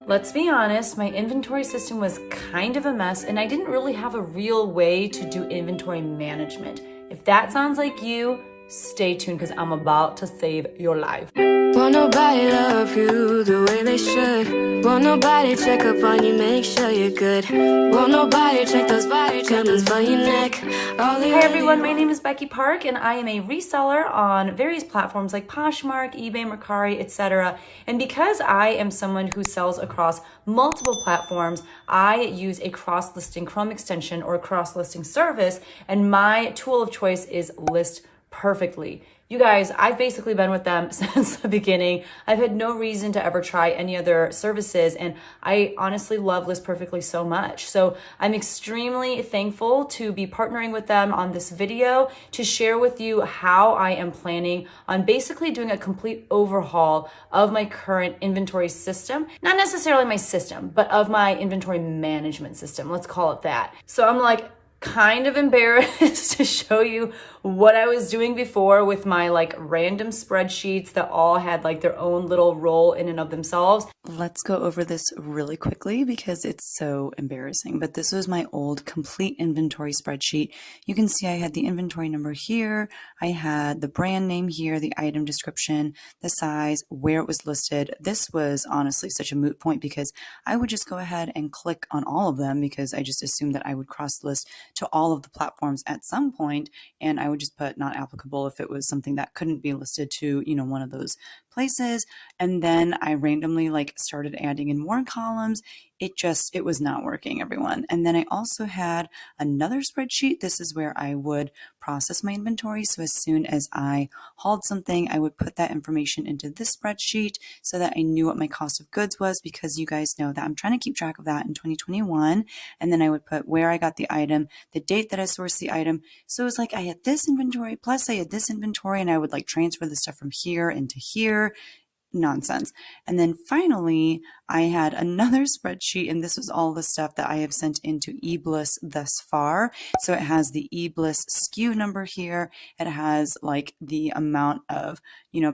Let's be honest, my inventory system was kind of a mess and I didn't really have a real way to do inventory management. If that sounds like you, stay tuned because I'm about to save your life. Won't nobody love you the way they should. Won't nobody check up on you, make sure you're good. Won't nobody check those body tremors for your neck. Hi everyone, my name is Becky Park and I am a reseller on various platforms like Poshmark, eBay, Mercari, etc. And because I am someone who sells across multiple platforms, I use a cross-listing Chrome extension or a cross-listing service, and my tool of choice is List Perfectly. You guys, I've basically been with them since the beginning. I've had no reason to ever try any other services, and I honestly love List Perfectly so much. So I'm extremely thankful to be partnering with them on this video to share with you how I am planning on basically doing a complete overhaul of my current inventory system. Not necessarily my system, but of my inventory management system. Let's call it that. So I'm like, kind of embarrassed to show you what I was doing before with my like random spreadsheets that all had like their own little role in and of themselves. Let's go over this really quickly because it's so embarrassing. But this was my old complete inventory spreadsheet. You can see I had the inventory number here. I had the brand name here, the item description, the size, where it was listed. This was honestly such a moot point because I would just go ahead and click on all of them because I just assumed that I would cross list to all of the platforms at some point, and I would just put not applicable if it was something that couldn't be listed to, one of those places. And then I randomly started adding in more columns. It was not working, everyone. And then I also had another spreadsheet. This is where I would process my inventory. So as soon as I hauled something, I would put that information into this spreadsheet so that I knew what my cost of goods was, because you guys know that I'm trying to keep track of that in 2021. And then I would put where I got the item, the date that I sourced the item. So it was like I had this inventory plus I had this inventory, and I would transfer the stuff from here into here. Nonsense. And then finally, I had another spreadsheet, and this was all the stuff that I have sent into eBliss thus far. So it has the eBliss SKU number here. It has the amount of,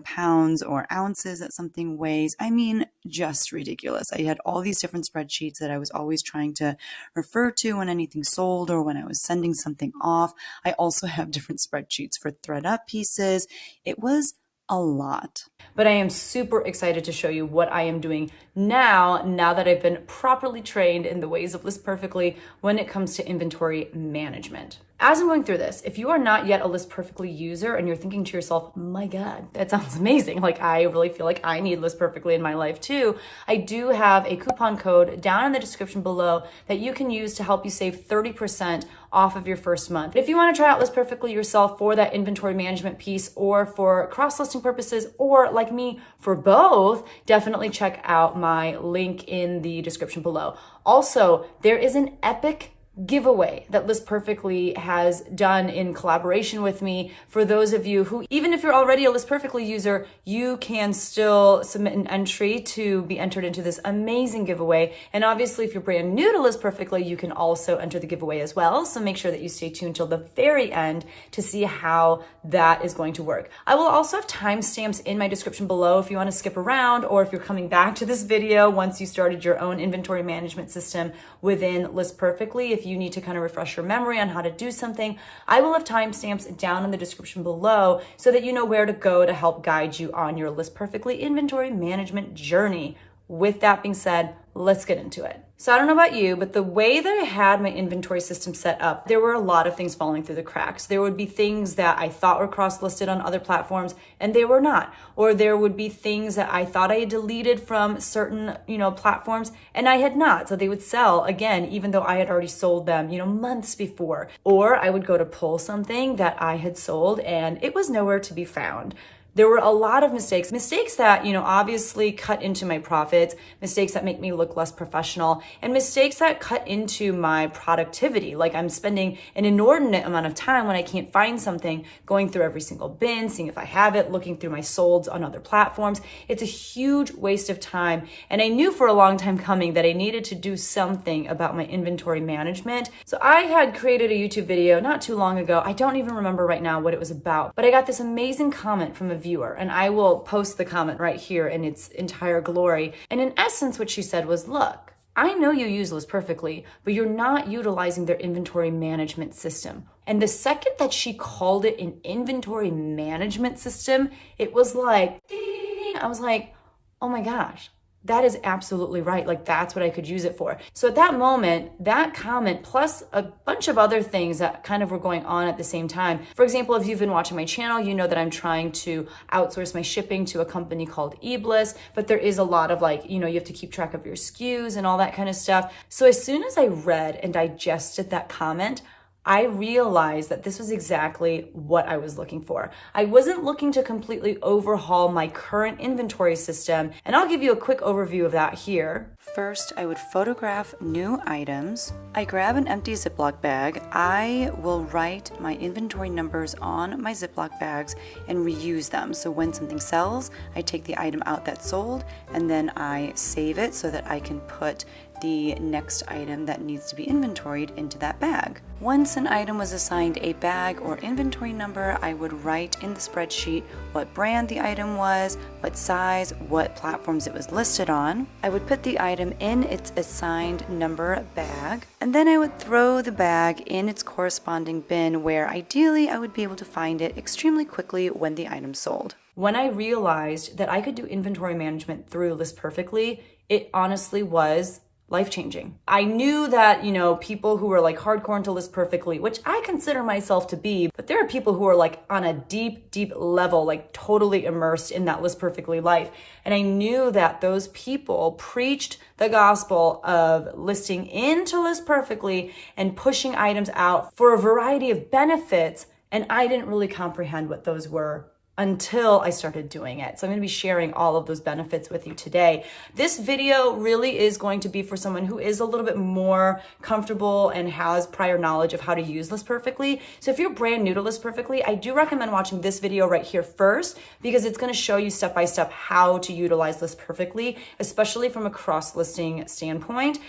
pounds or ounces that something weighs. I mean, just ridiculous. I had all these different spreadsheets that I was always trying to refer to when anything sold or when I was sending something off. I also have different spreadsheets for thread up pieces. It was a lot. But I am super excited to show you what I am doing now that I've been properly trained in the ways of List Perfectly when it comes to inventory management. As I'm going through this, if you are not yet a List Perfectly user and you're thinking to yourself, my God, that sounds amazing. I really feel like I need List Perfectly in my life too. I do have a coupon code down in the description below that you can use to help you save 30% off of your first month. If you want to try out List Perfectly yourself for that inventory management piece, or for cross-listing purposes, or like me, for both, definitely check out my link in the description below. Also, there is an epic giveaway that List Perfectly has done in collaboration with me. For those of you who, even if you're already a List Perfectly user, you can still submit an entry to be entered into this amazing giveaway. And obviously, if you're brand new to List Perfectly, you can also enter the giveaway as well. So make sure that you stay tuned till the very end to see how that is going to work. I will also have timestamps in my description below if you want to skip around, or if you're coming back to this video once you started your own inventory management system within List Perfectly. If you need to kind of refresh your memory on how to do something, I will have timestamps down in the description below so that you know where to go to help guide you on your List Perfectly inventory management journey. With that being said, let's get into it. So I don't know about you, but the way that I had my inventory system set up, there were a lot of things falling through the cracks. There would be things that I thought were cross-listed on other platforms and they were not. Or there would be things that I thought I had deleted from certain, platforms and I had not. So they would sell again, even though I had already sold them, months before. Or I would go to pull something that I had sold and it was nowhere to be found. There were a lot of mistakes that, obviously cut into my profits, mistakes that make me look less professional, and mistakes that cut into my productivity. Like I'm spending an inordinate amount of time when I can't find something, going through every single bin, seeing if I have it, looking through my solds on other platforms. It's a huge waste of time. And I knew for a long time coming that I needed to do something about my inventory management. So I had created a YouTube video not too long ago. I don't even remember right now what it was about, but I got this amazing comment from a viewer, and I will post the comment right here in its entire glory. And in essence, what she said was, look, I know you use List Perfectly, but you're not utilizing their inventory management system. And the second that she called it an inventory management system, it was like, ding. I was like, oh my gosh, that is absolutely right. Like, that's what I could use it for. So at that moment, that comment plus a bunch of other things that kind of were going on at the same time. For example, if you've been watching my channel, you know that I'm trying to outsource my shipping to a company called eBliss, but there is a lot of like, you have to keep track of your SKUs and all that kind of stuff. So as soon as I read and digested that comment, I realized that this was exactly what I was looking for. I wasn't looking to completely overhaul my current inventory system, and I'll give you a quick overview of that here. First, I would photograph new items. I grab an empty Ziploc bag. I will write my inventory numbers on my Ziploc bags and reuse them. So when something sells, I take the item out that sold, and then I save it so that I can put the next item that needs to be inventoried into that bag. Once an item was assigned a bag or inventory number, I would write in the spreadsheet what brand the item was, what size, what platforms it was listed on. I would put the item in its assigned number bag, and then I would throw the bag in its corresponding bin where ideally I would be able to find it extremely quickly when the item sold. When I realized that I could do inventory management through List Perfectly, it honestly was life-changing. I knew that, people who are like hardcore into List Perfectly, which I consider myself to be, but there are people who are like on a deep, deep level, like totally immersed in that List Perfectly life. And I knew that those people preached the gospel of listing into List Perfectly and pushing items out for a variety of benefits. And I didn't really comprehend what those were until I started doing it. So I'm going to be sharing all of those benefits with you today. This video really is going to be for someone who is a little bit more comfortable and has prior knowledge of how to use List Perfectly. So if you're brand new to List Perfectly, I do recommend watching this video right here first, because it's going to show you step by step how to utilize List Perfectly, especially from a cross-listing standpoint.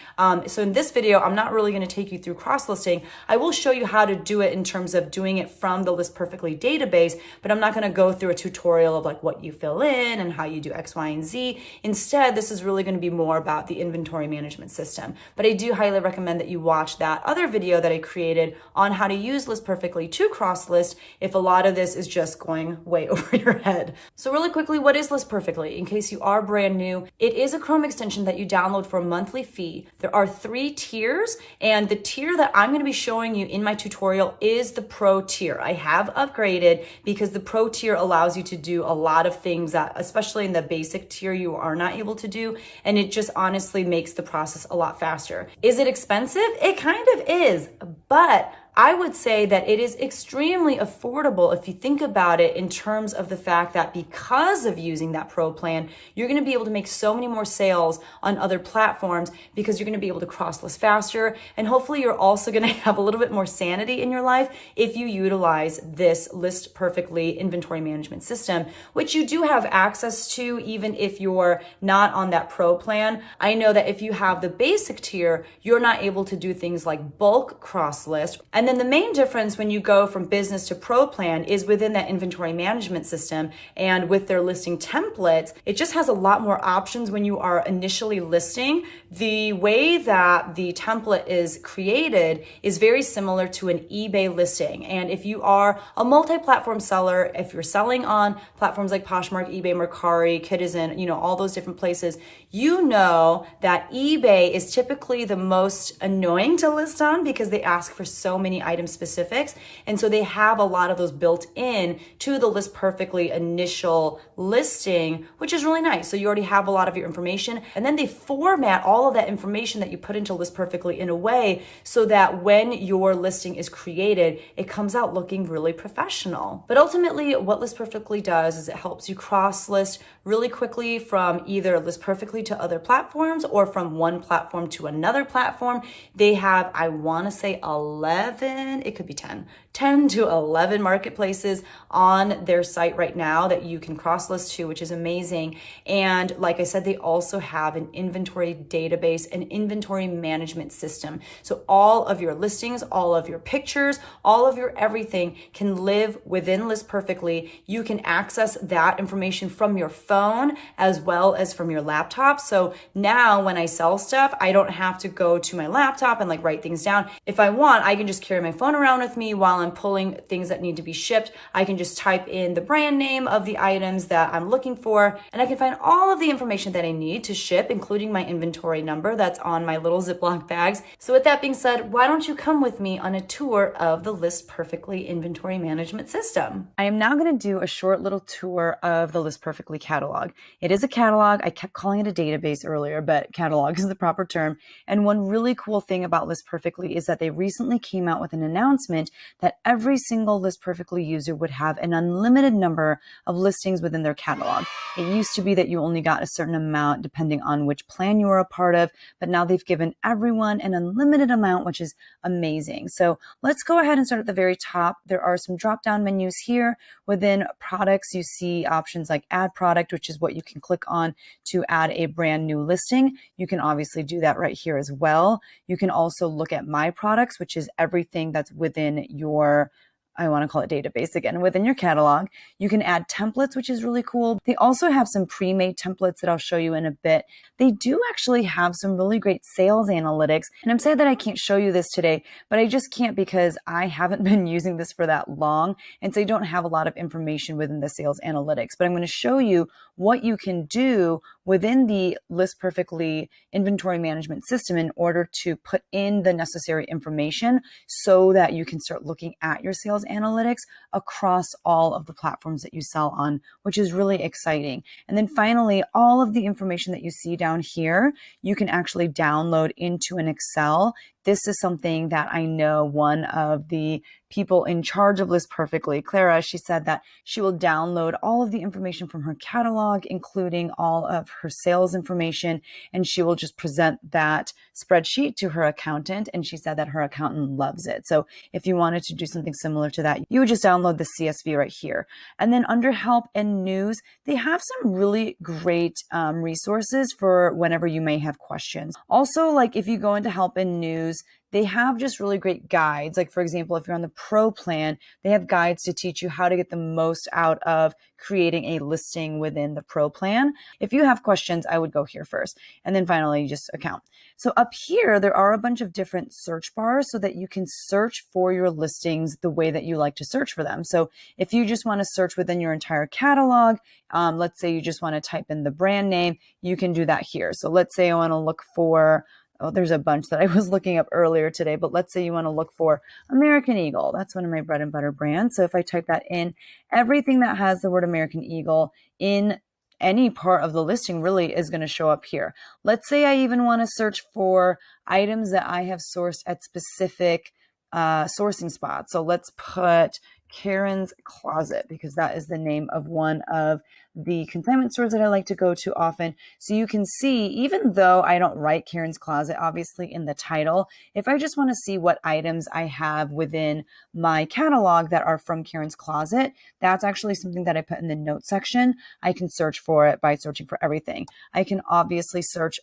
So in this video, I'm not really going to take you through cross-listing. I will show you how to do it in terms of doing it from the List Perfectly database, but I'm not going to go through a tutorial of like what you fill in and how you do X, Y, and Z. Instead, this is really going to be more about the inventory management system. But I do highly recommend that you watch that other video that I created on how to use List Perfectly to cross-list if a lot of this is just going way over your head. So really quickly, what is List Perfectly? In case you are brand new, it is a Chrome extension that you download for a monthly fee. There are 3 tiers, and the tier that I'm going to be showing you in my tutorial is the Pro tier. I have upgraded because the Pro tier allows you to do a lot of things that, especially in the basic tier, you are not able to do. And it just honestly makes the process a lot faster. Is it expensive? It kind of is, but I would say that it is extremely affordable if you think about it in terms of the fact that because of using that Pro plan, you're going to be able to make so many more sales on other platforms because you're going to be able to cross-list faster. And hopefully you're also going to have a little bit more sanity in your life if you utilize this List Perfectly inventory management system, which you do have access to even if you're not on that Pro plan. I know that if you have the basic tier, you're not able to do things like bulk cross-list. And then the main difference when you go from business to Pro plan is within that inventory management system, and with their listing templates, it just has a lot more options when you are initially listing. The way that the template is created is very similar to an eBay listing. And if you are a multi-platform seller, if you're selling on platforms like Poshmark, eBay, Mercari, Kidizen, all those different places, you know that eBay is typically the most annoying to list on because they ask for so many item specifics. And so they have a lot of those built in to the List Perfectly initial listing, which is really nice. So you already have a lot of your information, and then they format all of that information that you put into List Perfectly in a way so that when your listing is created, it comes out looking really professional. But ultimately, what List Perfectly does is it helps you cross-list really quickly from either List Perfectly to other platforms or from one platform to another platform. They have, I want to say, 11 11, it could be 10 to 11 marketplaces on their site right now that you can cross list to, which is amazing. And like I said, they also have an inventory database, an inventory management system. So all of your listings, all of your pictures, all of your everything can live within List Perfectly. You can access that information from your phone as well as from your laptop. So now when I sell stuff, I don't have to go to my laptop and like write things down. If I want, I can just carry my phone around with me while I'm pulling things that need to be shipped. I can just type in the brand name of the items that I'm looking for, and I can find all of the information that I need to ship, including my inventory number that's on my little Ziploc bags. So with that being said, why don't you come with me on a tour of the List Perfectly inventory management system? I am now going to do a short little tour of the List Perfectly catalog. It is a catalog. I kept calling it a database earlier, but catalog is the proper term. And one really cool thing about List Perfectly is that they recently came out with an announcement that every single List Perfectly user would have an unlimited number of listings within their catalog. It used to be that you only got a certain amount depending on which plan you were a part of, but now they've given everyone an unlimited amount, which is amazing. So let's go ahead and start at the very top. There are some drop-down menus here. Within products, you see options like add product, which is what you can click on to add a brand new listing. You can obviously do that right here as well. You can also look at my products, which is everything that's within your, I want to call it database again, within your catalog. You can add templates, which is really cool. They also have some pre-made templates that I'll show you in a bit. They do actually have some really great sales analytics. And I'm sad that I can't show you this today, but I just can't because I haven't been using this for that long. And so I don't have a lot of information within the sales analytics, but I'm going to show you what you can do within the List Perfectly inventory management system in order to put in the necessary information so that you can start looking at your sales analytics across all of the platforms that you sell on, which is really exciting. And then finally, all of the information that you see down here, you can actually download into an Excel. This is something that I know one of the people in charge of List Perfectly, Clara, she said that she will download all of the information from her catalog, including all of her sales information, and she will just present that spreadsheet to her accountant. And she said that her accountant loves it. So if you wanted to do something similar to that, you would just download the CSV right here. And then under help and news, they have some really great resources for whenever you may have questions. Also, like if you go into help and news, they have just really great guides. Like for example, if you're on the pro plan, they have guides to teach you how to get the most out of creating a listing within the pro plan. If you have questions, I would go here first. And then finally, just account. So up here, there are a bunch of different search bars so that you can search for your listings the way that you like to search for them. So if you just want to search within your entire catalog, let's say you just want to type in the brand name, you can do that here. So let's say I want to look for, oh, there's a bunch that I was looking up earlier today, but let's say you want to look for American Eagle. That's one of my bread and butter brands. So if I type that in, everything that has the word American Eagle in any part of the listing really is going to show up here. Let's say I even want to search for items that I have sourced at specific sourcing spots. So let's put Karen's Closet because that is the name of one of the consignment stores that I like to go to often. So you can see, even though I don't write Karen's Closet, obviously in the title, if I just want to see what items I have within my catalog that are from Karen's Closet, that's actually something that I put in the notes section. I can search for it by searching for everything. I can obviously search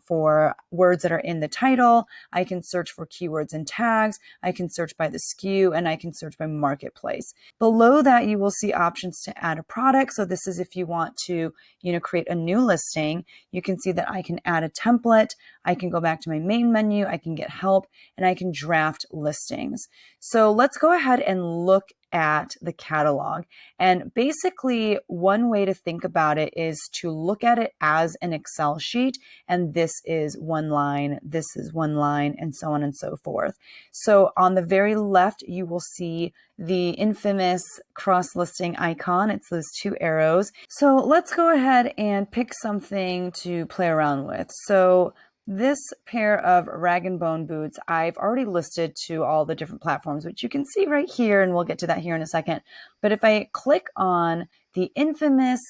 for words that are in the title. I can search for keywords and tags. I can search by the SKU, and I can search by marketplace. Below that, you will see options to add a product. So this is if you want to, create a new listing. You can see that I can add a template. I can go back to my main menu. I can get help, and I can draft listings. So let's go ahead and look at the catalog. And basically, one way to think about it is to look at it as an Excel sheet. And this is one line, this is one line, and so on and so forth. So on the very left, you will see the infamous cross-listing icon. It's those two arrows. So let's go ahead and pick something to play around with. So this pair of rag and bone boots, I've already listed to all the different platforms, which you can see right here, and we'll get to that here in a second. But if I click on the infamous,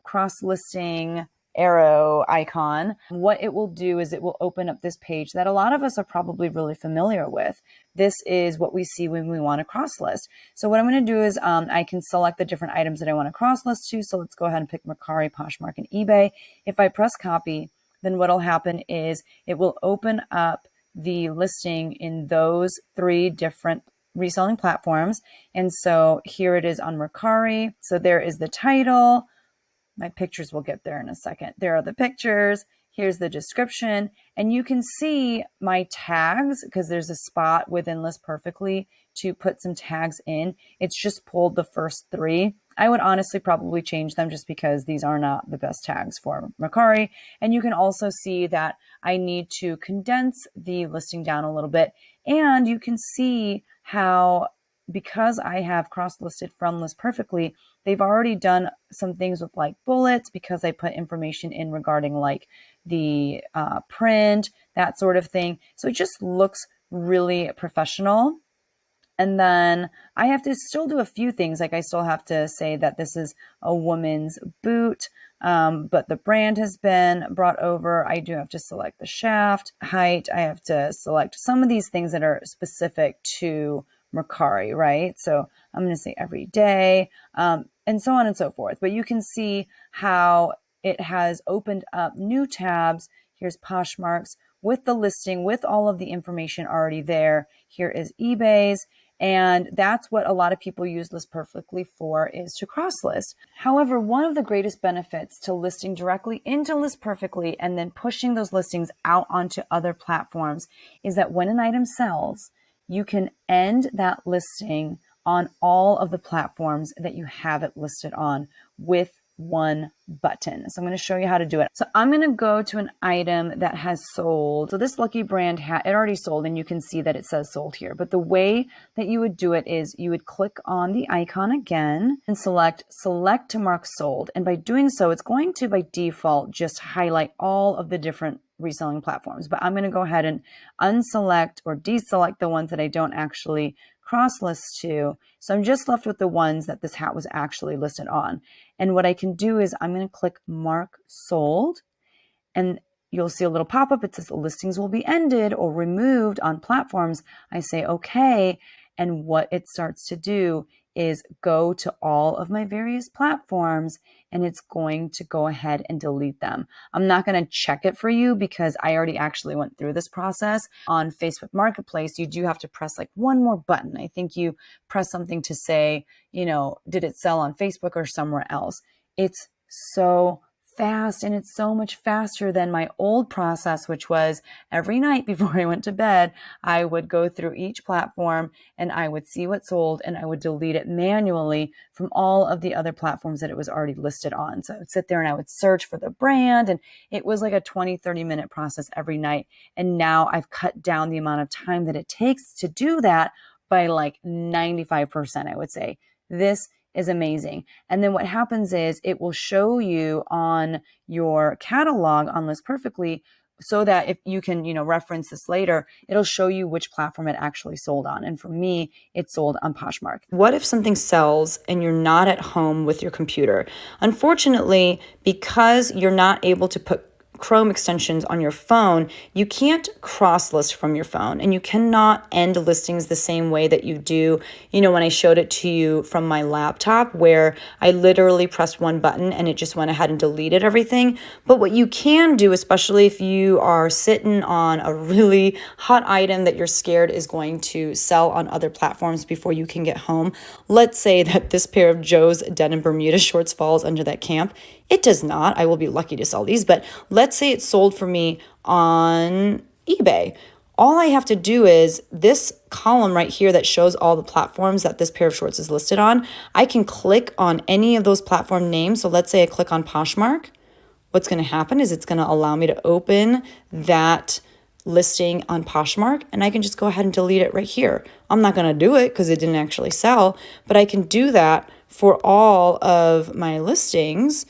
cross-listing arrow icon, what it will do is it will open up this page that a lot of us are probably really familiar with. This is what we see when we want to cross list. So what I'm going to do is I can select the different items that I want to cross list to. So let's go ahead and pick Mercari, Poshmark, and eBay. If I press copy, then what'll happen is it will open up the listing in those 3 different reselling platforms. And so here it is on Mercari. So there is the title. My pictures will get there in a second. There are the pictures. Here's the description. And you can see my tags because there's a spot within List Perfectly to put some tags in. It's just pulled the first 3. I would honestly probably change them just because these are not the best tags for Mercari. And you can also see that I need to condense the listing down a little bit. And you can see how, because I have cross-listed from List Perfectly, they've already done some things with like bullets because I put information in regarding like the print, that sort of thing. So it just looks really professional. And then I have to still do a few things. Like I still have to say that this is a woman's boot, but the brand has been brought over. I do have to select the shaft height. I have to select some of these things that are specific to Mercari, right? So I'm going to say every day, and so on and so forth. But you can see how it has opened up new tabs. Here's Poshmark's with the listing, with all of the information already there. Here is eBay's. And that's what a lot of people use List Perfectly for, is to cross list. However, one of the greatest benefits to listing directly into List Perfectly and then pushing those listings out onto other platforms is that when an item sells, you can end that listing on all of the platforms that you have it listed on with one button. So I'm going to show you how to do it. So I'm going to go to an item that has sold. So this Lucky Brand hat, it already sold, and you can see that it says sold here. But the way that you would do it is you would click on the icon again and select to mark sold. And by doing so, it's going to by default just highlight all of the different reselling platforms. But I'm going to go ahead and unselect or deselect the ones that I don't actually cross list to. So I'm just left with the ones that this hat was actually listed on. And what I can do is I'm going to click mark sold, and you'll see a little pop-up. It says listings will be ended or removed on platforms. I say okay. And what it starts to do is go to all of my various platforms, and it's going to go ahead and delete them. I'm not going to check it for you because I already actually went through this process. On Facebook Marketplace, you do have to press like one more button. I think you press something to say, did it sell on Facebook or somewhere else? It's so fast, and it's so much faster than my old process, which was every night before I went to bed, I would go through each platform and I would see what sold, and I would delete it manually from all of the other platforms that it was already listed on. So I would sit there and I would search for the brand, and it was like a 20-30 minute process every night. And now I've cut down the amount of time that it takes to do that by like 95%, I would say. This is amazing. And then what happens is it will show you on your catalog on List Perfectly, so that if you can, reference this later, it'll show you which platform it actually sold on. And for me, it sold on Poshmark. What if something sells and you're not at home with your computer? Unfortunately, because you're not able to put Chrome extensions on your phone, you can't cross list from your phone, and you cannot end listings the same way that you do, when I showed it to you from my laptop, where I literally pressed one button and it just went ahead and deleted everything. But what you can do, especially if you are sitting on a really hot item that you're scared is going to sell on other platforms before you can get home. Let's say that this pair of Joe's denim Bermuda shorts falls under that camp. It does not. I will be lucky to sell these, but let's say it sold for me on eBay. All I have to do is this column right here that shows all the platforms that this pair of shorts is listed on. I can click on any of those platform names. So let's say I click on Poshmark. What's going to happen is it's going to allow me to open that listing on Poshmark, and I can just go ahead and delete it right here. I'm not going to do it because it didn't actually sell, but I can do that for all of my listings.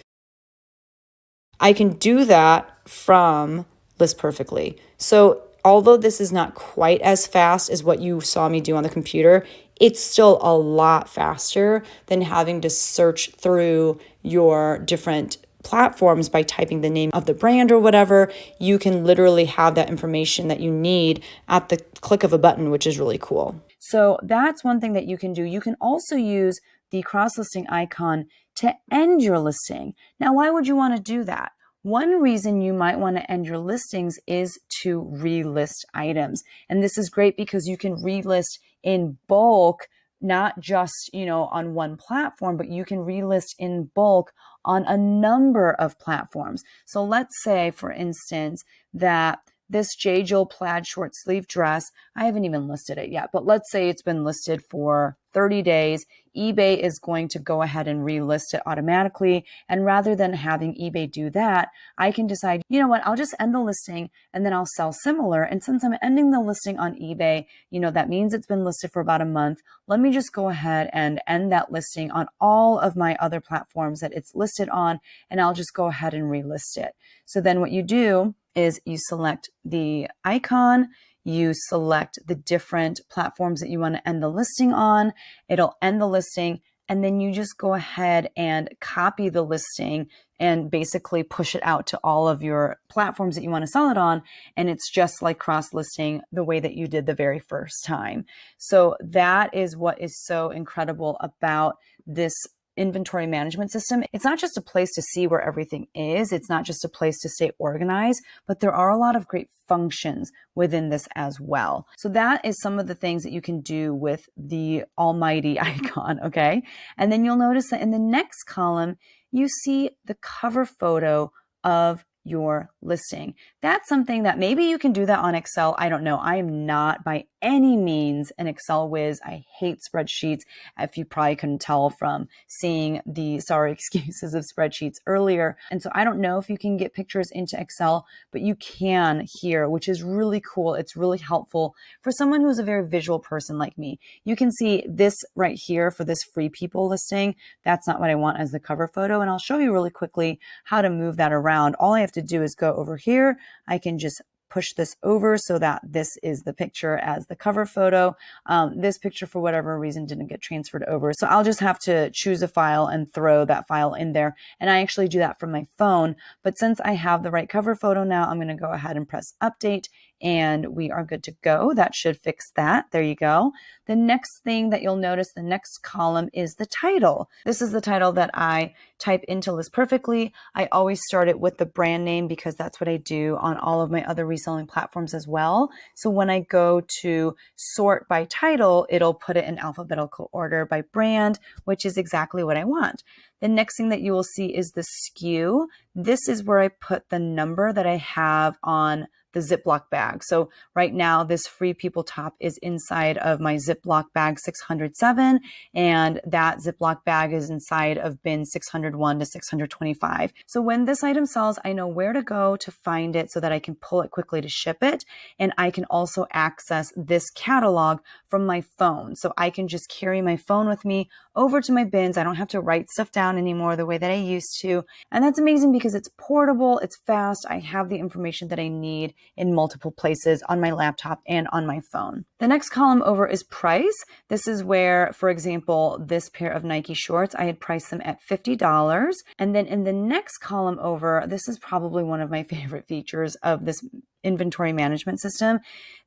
I can do that from List Perfectly. So although this is not quite as fast as what you saw me do on the computer, it's still a lot faster than having to search through your different platforms by typing the name of the brand or whatever, you can literally have that information that you need at the click of a button, which is really cool. So that's one thing that you can do. You can also use the cross-listing icon to end your listing. Now, why would you want to do that? One reason you might want to end your listings is to relist items. And this is great because you can relist in bulk, not just, on one platform, but you can relist in bulk on a number of platforms. So let's say, for instance, that this J. Jill plaid short sleeve dress, I haven't even listed it yet, but let's say it's been listed for 30 days. eBay is going to go ahead and relist it automatically. And rather than having eBay do that, I can decide, you know what, I'll just end the listing and then I'll sell similar. And since I'm ending the listing on eBay, that means it's been listed for about a month. Let me just go ahead and end that listing on all of my other platforms that it's listed on, and I'll just go ahead and relist it. So then what you do is you select the icon, you select the different platforms that you want to end the listing on, it'll end the listing, and then you just go ahead and copy the listing and basically push it out to all of your platforms that you want to sell it on. And it's just like cross-listing the way that you did the very first time. So that is what is so incredible about this inventory management system. It's not just a place to see where everything is. It's not just a place to stay organized, but there are a lot of great functions within this as well. So that is some of the things that you can do with the almighty icon, okay? And then you'll notice that in the next column, you see the cover photo of your listing. That's something that maybe you can do that on Excel. I don't know. I am not by any means an Excel whiz. I hate spreadsheets. If you probably couldn't tell from seeing the sorry excuses of spreadsheets earlier. And so I don't know if you can get pictures into Excel, but you can here, which is really cool. It's really helpful for someone who's a very visual person like me. You can see this right here for this free people listing. That's not what I want as the cover photo. And I'll show you really quickly how to move that around. All I have to do is go over here. I can just push this over so that this is the picture as the cover photo. This picture, for whatever reason, didn't get transferred over. So I'll just have to choose a file and throw that file in there. And I actually do that from my phone. But since I have the right cover photo now, I'm going to go ahead and press update and we are good to go. That should fix that. There you go. The next thing that you'll notice, the next column is the title. This is the title that I type into List Perfectly. I always start it with the brand name because that's what I do on all of my other reselling platforms as well. So when I go to sort by title, it'll put it in alphabetical order by brand, which is exactly what I want. The next thing that you will see is the SKU. This is where I put the number that I have on the Ziploc bag. So right now, this Free People top is inside of my Ziploc bag 607, and that Ziploc bag is inside of bin 601 to 625. So when this item sells, I know where to go to find it so that I can pull it quickly to ship it. And I can also access this catalog from my phone. So I can just carry my phone with me over to my bins. I don't have to write stuff down anymore the way that I used to. And that's amazing because it's portable, it's fast. I have the information that I need in multiple places on my laptop and on my phone. The next column over is price. This is where, for example, this pair of Nike shorts, I had priced them at $50. And then in the next column over, this is probably one of my favorite features of this inventory management system.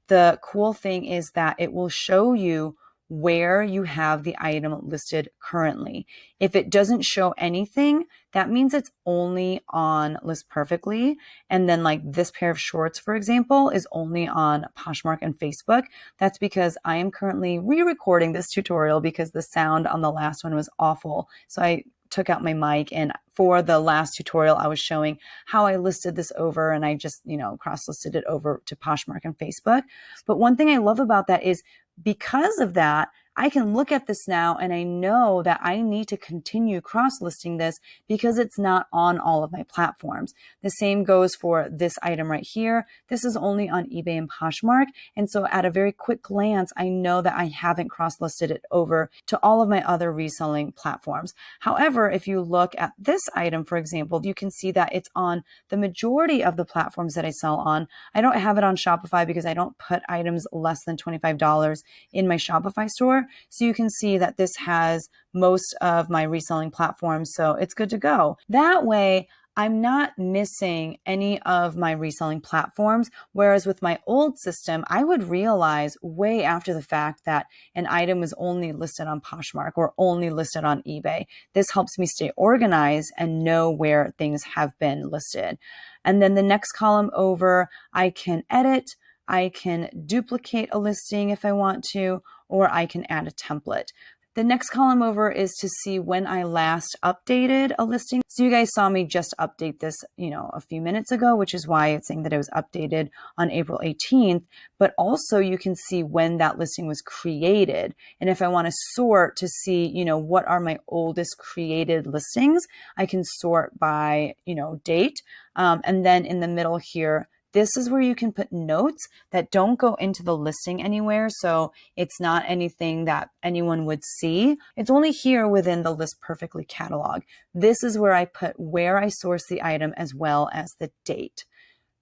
The cool thing is that it will show you where you have the item listed currently. If it doesn't show anything, that means it's only on List Perfectly. And then like this pair of shorts, for example, is only on Poshmark and Facebook. That's because I am currently re-recording this tutorial because the sound on the last one was awful. So I took out my mic, and for the last tutorial, I was showing how I listed this over, and I just, cross-listed it over to Poshmark and Facebook. But one thing I love about that is because of that, I can look at this now and I know that I need to continue cross-listing this because it's not on all of my platforms. The same goes for this item right here. This is only on eBay and Poshmark. And so at a very quick glance, I know that I haven't cross-listed it over to all of my other reselling platforms. However, if you look at this item, for example, you can see that it's on the majority of the platforms that I sell on. I don't have it on Shopify because I don't put items less than $25 in my Shopify store. So you can see that this has most of my reselling platforms, so it's good to go. That way, I'm not missing any of my reselling platforms. Whereas with my old system, I would realize way after the fact that an item was only listed on Poshmark or only listed on eBay. This helps me stay organized and know where things have been listed. And then the next column over, I can edit, I can duplicate a listing if I want to, or I can add a template. The next column over is to see when I last updated a listing. So you guys saw me just update this, a few minutes ago, which is why it's saying that it was updated on April 18th. But also you can see when that listing was created. And if I want to sort to see, what are my oldest created listings, I can sort by, date. And then in the middle here, this is where you can put notes that don't go into the listing anywhere. So it's not anything that anyone would see. It's only here within the List Perfectly catalog. This is where I put where I source the item as well as the date.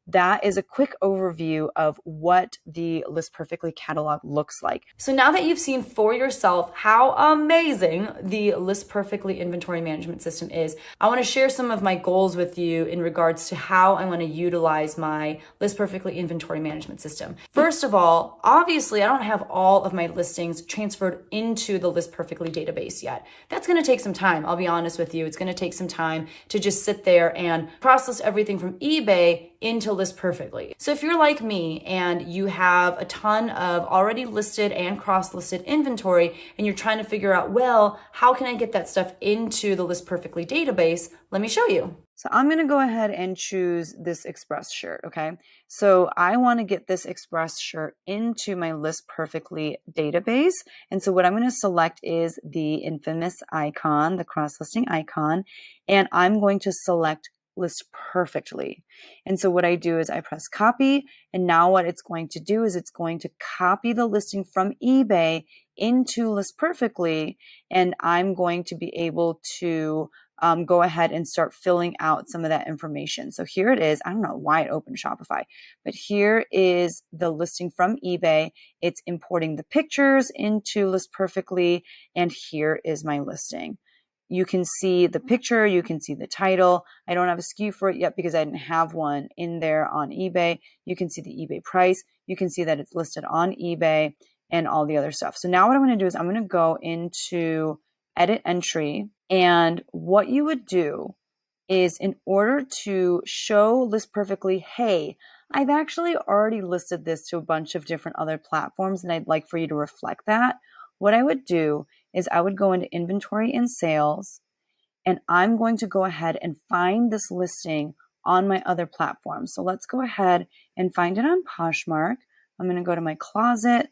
That is a quick overview of what the List Perfectly catalog looks like. So now that you've seen for yourself how amazing the List Perfectly inventory management system is, I want to share some of my goals with you in regards to how I want to utilize my List Perfectly inventory management system. First of all, obviously I don't have all of my listings transferred into the List Perfectly database yet. That's going to take some time. I'll be honest with you. It's going to take some time to just sit there and process everything from eBay into List Perfectly. So if you're like me and you have a ton of already listed and cross-listed inventory and you're trying to figure out, well, how can I get that stuff into the List Perfectly database? Let me show you. So I'm going to go ahead and choose this Express shirt, okay? So I want to get this Express shirt into my List Perfectly database. And so what I'm going to select is the infamous icon, the cross-listing icon, and I'm going to select List Perfectly. And so what I do is I press copy, and now what it's going to do is it's going to copy the listing from eBay into List Perfectly, and I'm going to be able to go ahead and start filling out some of that information. So here it is. I don't know why it opened Shopify, but here is the listing from eBay. It's importing the pictures into List Perfectly, and here is my listing. You can see the picture, you can see the title. I don't have a SKU for it yet because I didn't have one in there on eBay. You can see the eBay price. You can see that it's listed on eBay and all the other stuff. So now what I'm going to do is I'm going to go into edit entry. And what you would do is in order to show List Perfectly, hey, I've actually already listed this to a bunch of different other platforms and I'd like for you to reflect that. What I would do is I would go into inventory and sales, and I'm going to go ahead and find this listing on my other platforms. So let's go ahead and find it on Poshmark. I'm going to go to my closet.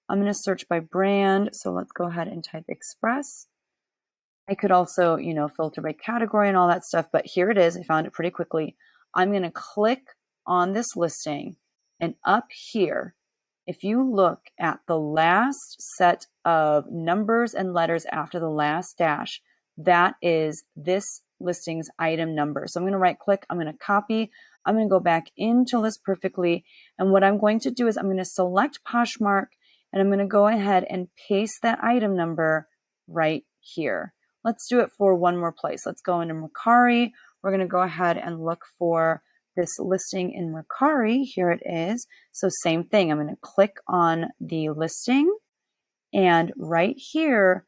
I'm going to search by brand. So let's go ahead and type Express. I could also, filter by category and all that stuff, but here it is. I found it pretty quickly. I'm going to click on this listing, and up here, if you look at the last set of numbers and letters after the last dash, that is this listing's item number. So I'm going to right click, I'm going to copy, I'm going to go back into List Perfectly. And what I'm going to do is I'm going to select Poshmark, and I'm going to go ahead and paste that item number right here. Let's do it for one more place. Let's go into Mercari. We're going to go ahead and look for this listing in Mercari. Here it is. So same thing. I'm going to click on the listing, and right here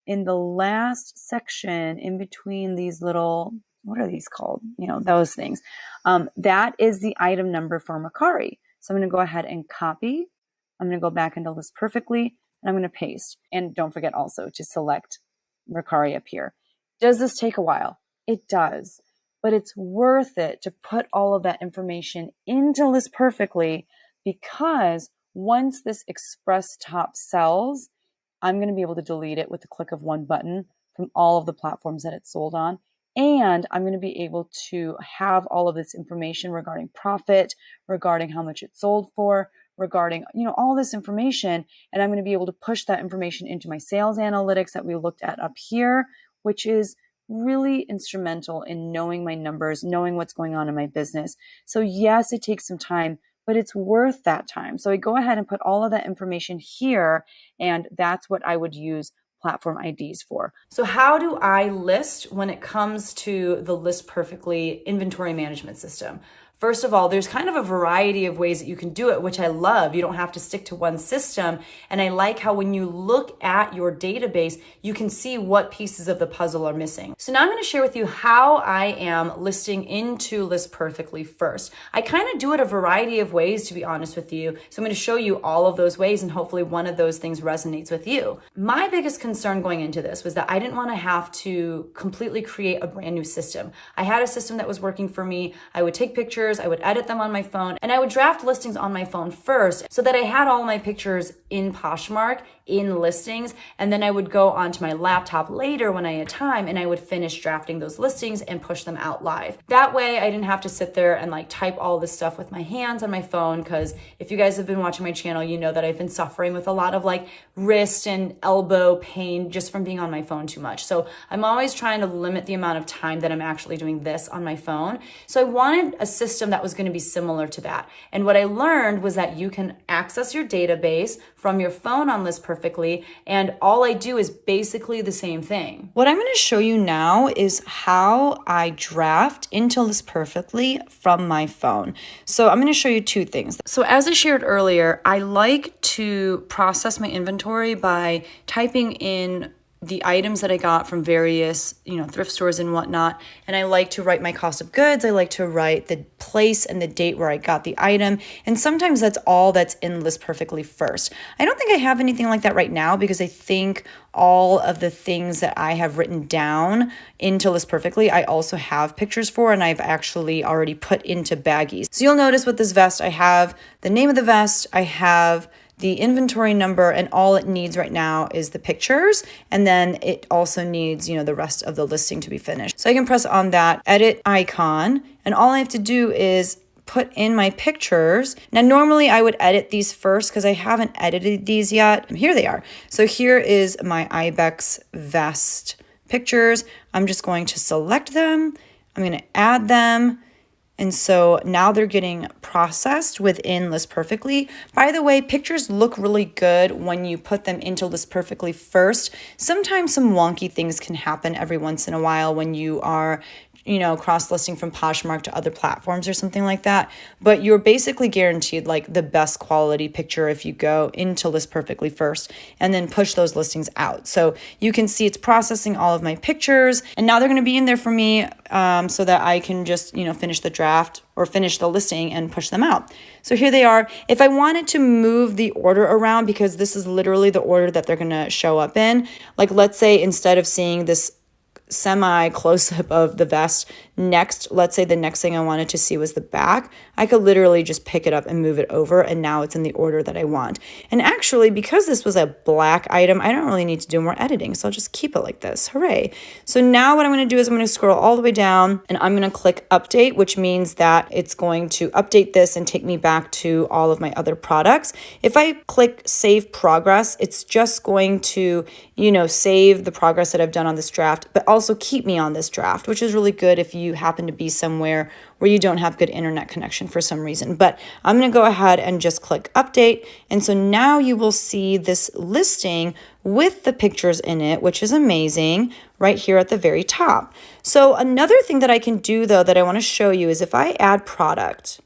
in the last section in between these little, what are these called? Those things. That is the item number for Mercari. So I'm going to go ahead and copy. I'm going to go back into List Perfectly, and I'm going to paste. And don't forget also to select Mercari up here. Does this take a while? It does. But it's worth it to put all of that information into List Perfectly, because once this Express top sells, I'm going to be able to delete it with the click of one button from all of the platforms that it's sold on. And I'm going to be able to have all of this information regarding profit, regarding how much it sold for, regarding, all this information. And I'm going to be able to push that information into my sales analytics that we looked at up here, which is really instrumental in knowing my numbers, knowing what's going on in my business. So yes, it takes some time, but it's worth that time. So I go ahead and put all of that information here, and that's what I would use platform IDs for. So how do I list when it comes to the List Perfectly inventory management system? First of all, there's kind of a variety of ways that you can do it, which I love. You don't have to stick to one system. And I like how when you look at your database, you can see what pieces of the puzzle are missing. So now I'm going to share with you how I am listing into List Perfectly first. I kind of do it a variety of ways, to be honest with you. So I'm going to show you all of those ways, and hopefully one of those things resonates with you. My biggest concern going into this was that I didn't want to have to completely create a brand new system. I had a system that was working for me. I would take pictures, I would edit them on my phone, and I would draft listings on my phone first so that I had all my pictures in Poshmark, in listings, and then I would go onto my laptop later when I had time and I would finish drafting those listings and push them out live. That way I didn't have to sit there and like type all this stuff with my hands on my phone, because if you guys have been watching my channel, you know that I've been suffering with a lot of like wrist and elbow pain just from being on my phone too much. So I'm always trying to limit the amount of time that I'm actually doing this on my phone. So I wanted a system that was going to be similar to that. And what I learned was that you can access your database from your phone on List Perfectly, and all I do is basically the same thing. What I'm going to show you now is how I draft into List Perfectly from my phone. So I'm going to show you two things. So as I shared earlier, I like to process my inventory by typing in the items that I got from various, thrift stores and whatnot. And I like to write my cost of goods. I like to write the place and the date where I got the item. And sometimes that's all that's in List Perfectly first. I don't think I have anything like that right now, because I think all of the things that I have written down into List Perfectly, I also have pictures for, and I've actually already put into baggies. So you'll notice with this vest, I have the name of the vest, I have the inventory number, and all it needs right now is the pictures. And then it also needs, the rest of the listing to be finished. So I can press on that edit icon, and all I have to do is put in my pictures. Now, normally I would edit these first because I haven't edited these yet. Here they are. So here is my Ibex vest pictures. I'm just going to select them. I'm going to add them. And so now they're getting processed within List Perfectly. By the way, pictures look really good when you put them into List Perfectly first. Sometimes some wonky things can happen every once in a while when you are cross-listing from Poshmark to other platforms or something like that. But you're basically guaranteed like the best quality picture if you go into List Perfectly first and then push those listings out. So you can see it's processing all of my pictures, and now they're going to be in there for me so that I can just, finish the draft or finish the listing and push them out. So here they are. If I wanted to move the order around, because this is literally the order that they're going to show up in, like let's say instead of seeing this semi close-up of the vest next, let's say the next thing I wanted to see was the back, I could literally just pick it up and move it over, and now it's in the order that I want. And actually, because this was a black item, I don't really need to do more editing, so I'll just keep it like this. Hooray. So now what I'm going to do is I'm going to scroll all the way down, and I'm going to click update, which means that it's going to update this and take me back to all of my other products. If I click save progress, it's just going to save the progress that I've done on this draft, but also keep me on this draft, which is really good if you happen to be somewhere where you don't have good internet connection for some reason. But I'm going to go ahead and just click update. And so now you will see this listing with the pictures in it, which is amazing, right here at the very top. So another thing that I can do though that I want to show you is if I add product,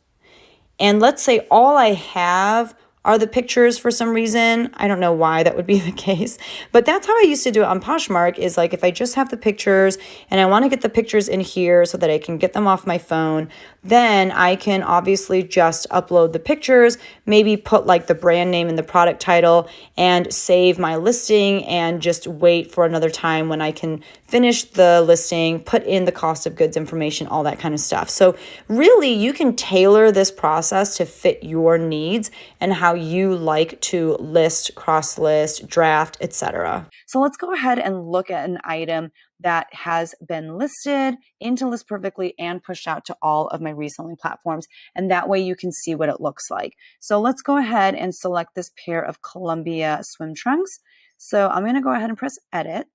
and let's say all I have are the pictures for some reason. I don't know why that would be the case, but that's how I used to do it on Poshmark, is like if I just have the pictures and I want to get the pictures in here so that I can get them off my phone, then I can obviously just upload the pictures, maybe put like the brand name and the product title and save my listing and just wait for another time when I can finish the listing, put in the cost of goods information, all that kind of stuff. So really you can tailor this process to fit your needs and how you like to list, cross list, draft, etc. So let's go ahead and look at an item that has been listed into List Perfectly and pushed out to all of my reselling platforms. And that way you can see what it looks like. So let's go ahead and select this pair of Columbia swim trunks. So I'm going to go ahead and press edit.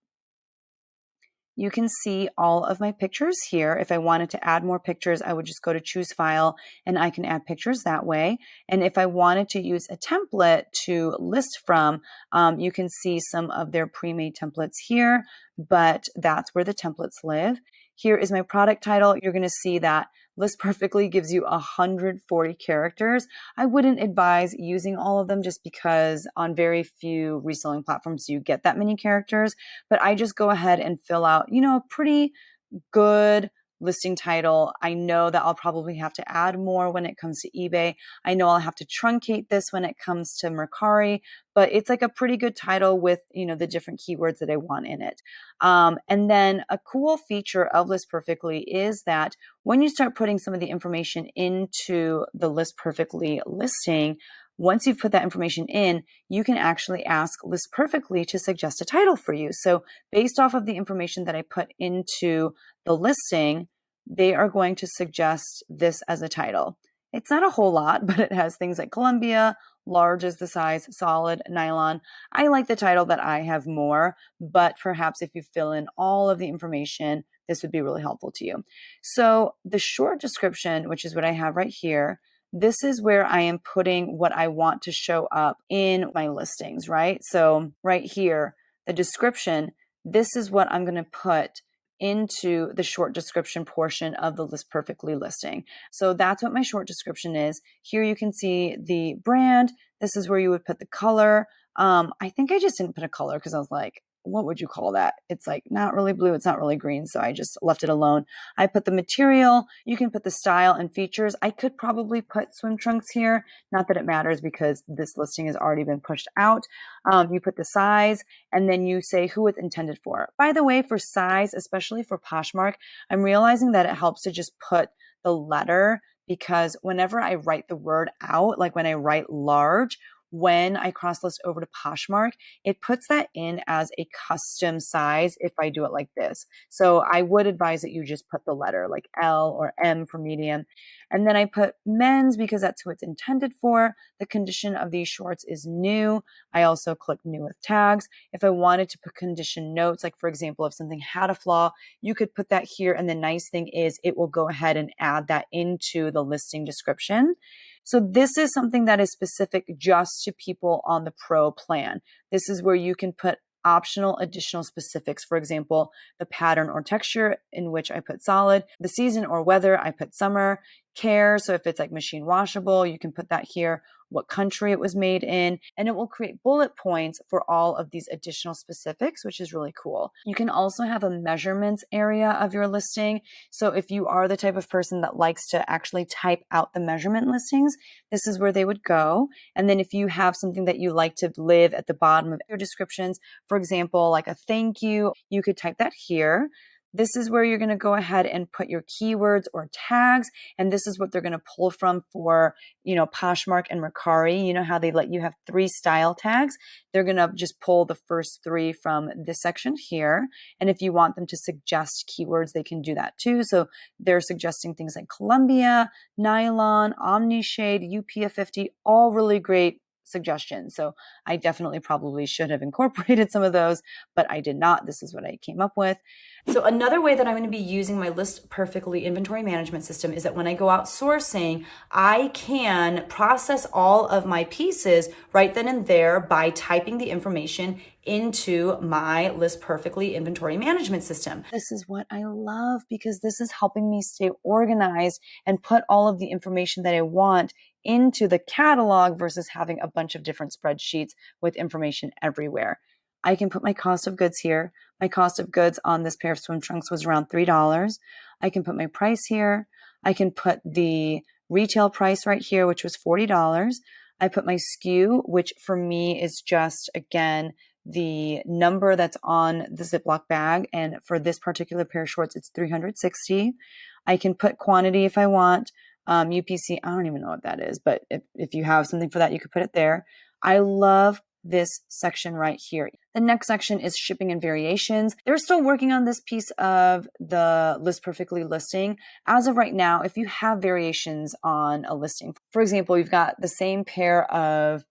you can see all of my pictures here. If I wanted to add more pictures, I would just go to choose file and I can add pictures that way. And if I wanted to use a template to list from, you can see some of their pre-made templates here, but that's where the templates live. Here is my product title. You're going to see that List Perfectly gives you 140 characters. I wouldn't advise using all of them just because on very few reselling platforms do you get that many characters, but I just go ahead and fill out, a pretty good listing title. I know that I'll probably have to add more when it comes to eBay. I know I'll have to truncate this when it comes to Mercari, but it's like a pretty good title with, the different keywords that I want in it. And then a cool feature of List Perfectly is that when you start putting some of the information into the List Perfectly listing, once you've put that information in, you can actually ask List Perfectly to suggest a title for you. So based off of the information that I put into the listing, they are going to suggest this as a title. It's not a whole lot, but it has things like Columbia, large is the size, solid, nylon. I like the title that I have more, but perhaps if you fill in all of the information, this would be really helpful to you. So the short description, which is what I have right here, this is where I am putting what I want to show up in my listings, right? So right here, the description, this is what I'm going to put into the short description portion of the List Perfectly listing. So that's what my short description is. Here you can see the brand. This is where you would put the color. I think I just didn't put a color because I was like, what would you call that? It's like not really blue. It's not really green. So I just left it alone. I put the material. You can put the style and features. I could probably put swim trunks here. Not that it matters because this listing has already been pushed out. You put the size and then you say who it's intended for. By the way, for size, especially for Poshmark, I'm realizing that it helps to just put the letter because whenever I write the word out, like when I write large, when I cross list over to Poshmark, it puts that in as a custom size if I do it like this. So I would advise that you just put the letter like L or M for medium. And then I put men's because that's who it's intended for. The condition of these shorts is new. I also click new with tags. If I wanted to put condition notes, like for example, if something had a flaw, you could put that here. And the nice thing is it will go ahead and add that into the listing description. So this is something that is specific just to people on the pro plan. This is where you can put optional additional specifics. For example, the pattern or texture in which I put solid, the season or weather, I put summer, care. So if it's like machine washable, you can put that here, what country it was made in, and it will create bullet points for all of these additional specifics, which is really cool. You can also have a measurements area of your listing. So if you are the type of person that likes to actually type out the measurement listings, this is where they would go. And then if you have something that you like to live at the bottom of your descriptions, for example, like a thank you, you could type that here. This is where you're going to go ahead and put your keywords or tags. And this is what they're going to pull from for, Poshmark and Mercari. You know how they let you have 3 style tags? They're going to just pull the first 3 from this section here. And if you want them to suggest keywords, they can do that too. So they're suggesting things like Columbia, nylon, omni shade, UPF 50, all really great suggestions. So I definitely probably should have incorporated some of those, but I did not. This is what I came up with. So another way that I'm going to be using my List Perfectly inventory management system is that when I go out sourcing, I can process all of my pieces right then and there by typing the information into my List Perfectly inventory management system. This is what I love because this is helping me stay organized and put all of the information that I want into the catalog versus having a bunch of different spreadsheets with information everywhere. I can put my cost of goods here. My cost of goods on this pair of swim trunks was around $3. I can put my price here. I can put the retail price right here, which was $40. I put my SKU, which for me is just, again, the number that's on the Ziploc bag. And for this particular pair of shorts, it's 360. I can put quantity if I want. UPC, I don't even know what that is, but if you have something for that, you could put it there. I love this section right here. The next section is shipping and variations. They're still working on this piece of the List Perfectly listing. As of right now, if you have variations on a listing, for example, you've got the same pair of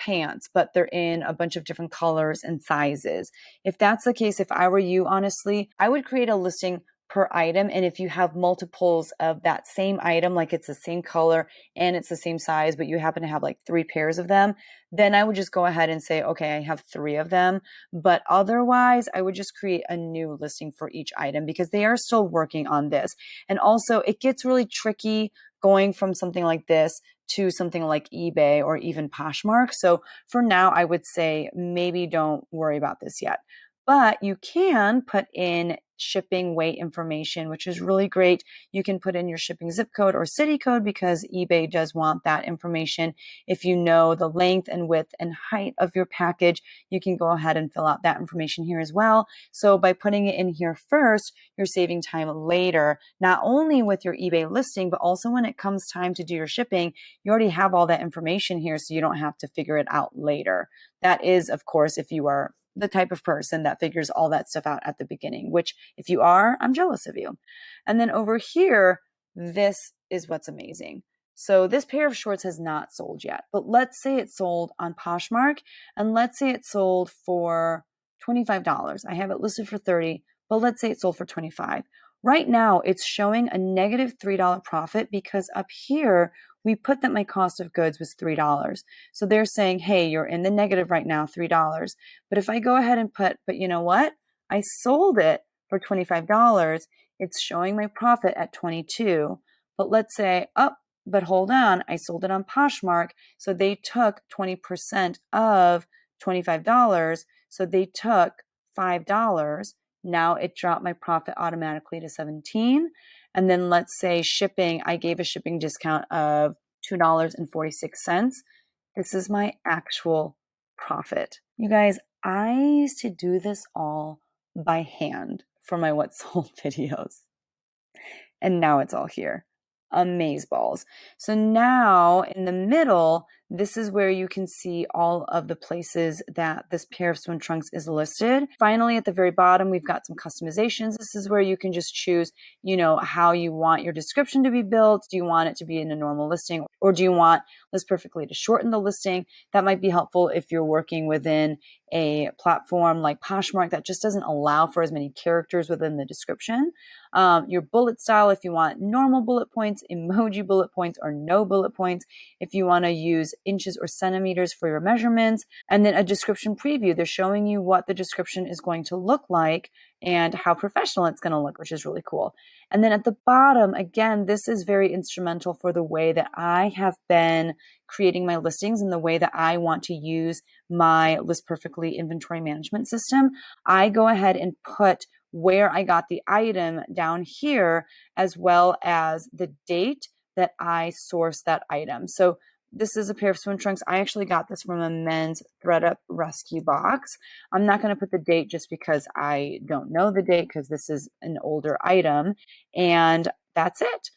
pants, but they're in a bunch of different colors and sizes. If that's the case, if I were you, honestly, I would create a listing per item. And if you have multiples of that same item, like it's the same color and it's the same size, but you happen to have like 3 pairs of them, then I would just go ahead and say, okay, I have 3 of them. But otherwise, I would just create a new listing for each item because they are still working on this. And also, it gets really tricky going from something like this to something like eBay or even Poshmark. So for now, I would say maybe don't worry about this yet. But you can put in shipping weight information, which is really great. You can put in your shipping zip code or city code because eBay does want that information. If you know the length and width and height of your package, you can go ahead and fill out that information here as well. So by putting it in here first, you're saving time later, not only with your eBay listing, but also when it comes time to do your shipping, you already have all that information here, so you don't have to figure it out later. That is, of course, if you are the type of person that figures all that stuff out at the beginning, which if you are, I'm jealous of you. And then over here, this is what's amazing. So this pair of shorts has not sold yet, but let's say it sold on Poshmark and let's say it sold for $25. I have it listed for 30, but let's say it sold for 25. Right now, it's showing a negative $3 profit because up here, we put that my cost of goods was $3. So they're saying, hey, you're in the negative right now, $3. But if I go ahead and put, but you know what? I sold it for $25. It's showing my profit at 22. But let's say, but hold on, I sold it on Poshmark. So they took 20% of $25. So they took $5. Now it dropped my profit automatically to 17. And then let's say shipping, I gave a shipping discount of $2.46. This is my actual profit. You guys, I used to do this all by hand for my What Sold videos. And now it's all here. Amazeballs. So now in the middle, this is where you can see all of the places that this pair of swim trunks is listed. Finally, at the very bottom, we've got some customizations. This is where you can just choose, how you want your description to be built. Do you want it to be in a normal listing, or do you want List Perfectly to shorten the listing? That might be helpful if you're working within a platform like Poshmark that just doesn't allow for as many characters within the description. Your bullet style, if you want normal bullet points, emoji bullet points, or no bullet points, if you want to use inches or centimeters for your measurements, and then a description preview. They're showing you what the description is going to look like and how professional it's going to look, which is really cool. And then at the bottom, again, this is very instrumental for the way that I have been creating my listings and the way that I want to use my List Perfectly inventory management system. I go ahead and put where I got the item down here, as well as the date that I sourced that item. So this is a pair of swim trunks. I actually got this from a men's ThredUp rescue box. I'm not going to put the date just because I don't know the date, because this is an older item. And that's it.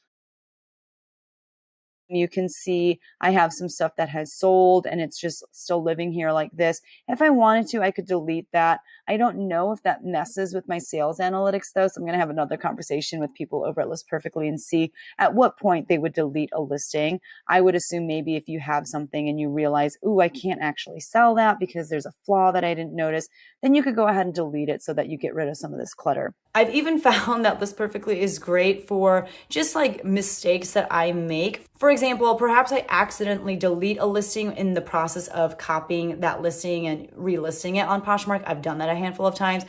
You can see I have some stuff that has sold and it's just still living here like this. If I wanted to, I could delete that. I don't know if that messes with my sales analytics though. So I'm going to have another conversation with people over at List Perfectly and see at what point they would delete a listing. I would assume maybe if you have something and you realize, ooh, I can't actually sell that because there's a flaw that I didn't notice, then you could go ahead and delete it so that you get rid of some of this clutter. I've even found that List Perfectly is great for just like mistakes that I make. For example, perhaps I accidentally delete a listing in the process of copying that listing and relisting it on Poshmark. I've done that a handful of times.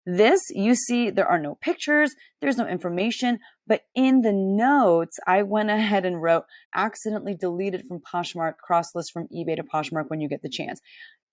This, you see, there are no pictures, there's no information, but in the notes, I went ahead and wrote, accidentally deleted from Poshmark, crosslist from eBay to Poshmark when you get the chance.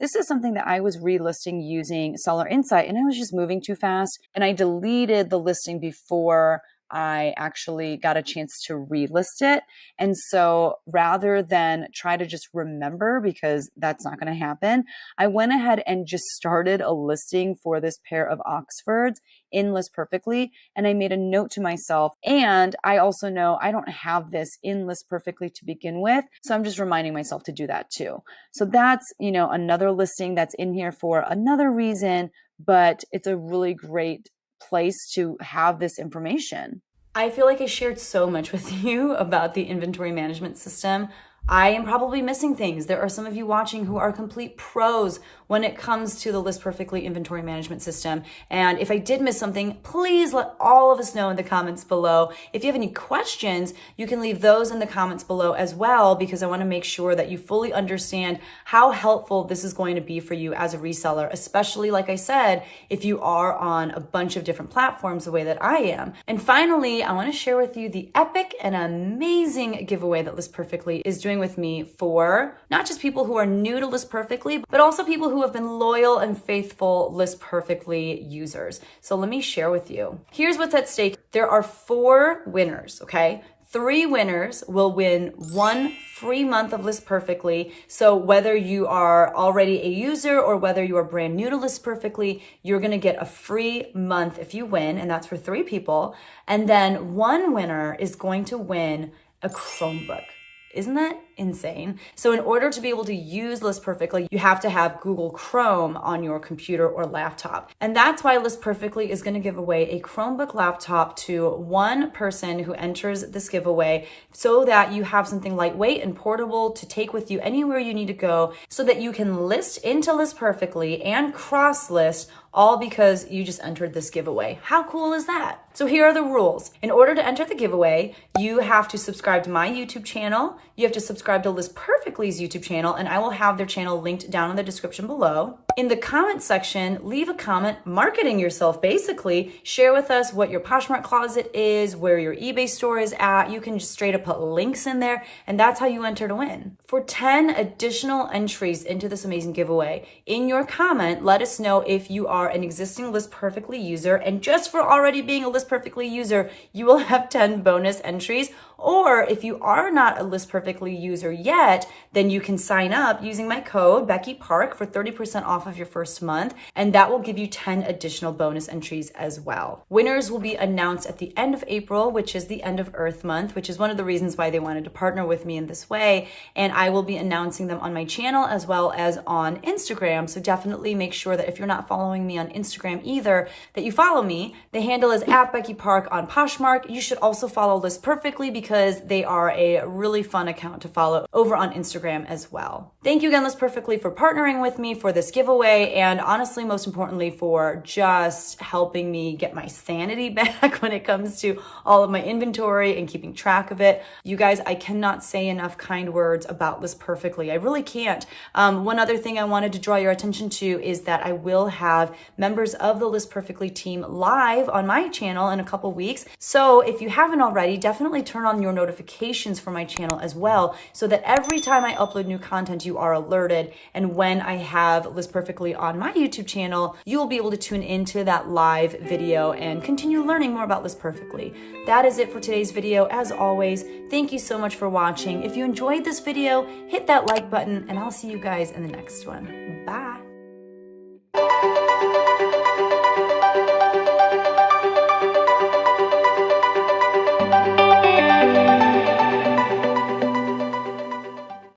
This is something that I was relisting using Seller Insight, and I was just moving too fast, and I deleted the listing before I actually got a chance to relist it. And so rather than try to just remember, because that's not going to happen, I went ahead and just started a listing for this pair of Oxfords in List Perfectly. And I made a note to myself. And I also know I don't have this in List Perfectly to begin with. So I'm just reminding myself to do that too. So that's, another listing that's in here for another reason, but it's a really great place to have this information. I feel like I shared so much with you about the inventory management system. I am probably missing things. There are some of you watching who are complete pros when it comes to the List Perfectly inventory management system. And if I did miss something, please let all of us know in the comments below. If you have any questions, you can leave those in the comments below as well, because I want to make sure that you fully understand how helpful this is going to be for you as a reseller, especially, like I said, if you are on a bunch of different platforms the way that I am. And finally, I want to share with you the epic and amazing giveaway that List Perfectly is doing with me for not just people who are new to List Perfectly, but also people who have been loyal and faithful List Perfectly users. So let me share with you. Here's what's at stake. There are 4 winners, okay? 3 winners will win 1 free month of List Perfectly. So whether you are already a user or whether you are brand new to List Perfectly, you're going to get a free month if you win, and that's for 3 people. And then 1 winner is going to win a Chromebook. Isn't that insane? So in order to be able to use List Perfectly, you have to have Google Chrome on your computer or laptop. And that's why List Perfectly is going to give away a Chromebook laptop to 1 person who enters this giveaway, so that you have something lightweight and portable to take with you anywhere you need to go, so that you can list into List Perfectly and cross list, all because you just entered this giveaway. How cool is that? So here are the rules. In order to enter the giveaway, you have to subscribe to my YouTube channel. You have to subscribe to List Perfectly's YouTube channel, and I will have their channel linked down in the description below. In the comment section, leave a comment marketing yourself, basically. Share with us what your Poshmark closet is, where your eBay store is at. You can just straight up put links in there, and that's how you enter to win. For 10 additional entries into this amazing giveaway, in your comment, let us know if you are an existing List Perfectly user, and just for already being a List Perfectly user, you will have 10 bonus entries. Or if you are not a List Perfectly user yet, then you can sign up using my code Becky Park for 30% off of your first month, and that will give you 10 additional bonus entries as well. Winners will be announced at the end of April, which is the end of Earth Month, which is one of the reasons why they wanted to partner with me in this way. And I will be announcing them on my channel as well as on Instagram. So definitely make sure that if you're not following me on Instagram either, that you follow me. The handle is @BeckyPark on Poshmark. You should also follow List Perfectly, because they are a really fun account to follow over on Instagram as well. Thank you again, List Perfectly, for partnering with me for this giveaway, and honestly, most importantly, for just helping me get my sanity back when it comes to all of my inventory and keeping track of it. You guys, I cannot say enough kind words about List Perfectly. I really can't. One other thing I wanted to draw your attention to is that I will have members of the List Perfectly team live on my channel in a couple weeks. So if you haven't already, definitely turn on your notifications for my channel as well, so that every time I upload new content, you are alerted. And when I have List Perfectly on my YouTube channel, you will be able to tune into that live video and continue learning more about List Perfectly. That is it for today's video. As always, thank you so much for watching. If you enjoyed this video, hit that like button, and I'll see you guys in the next one. Bye.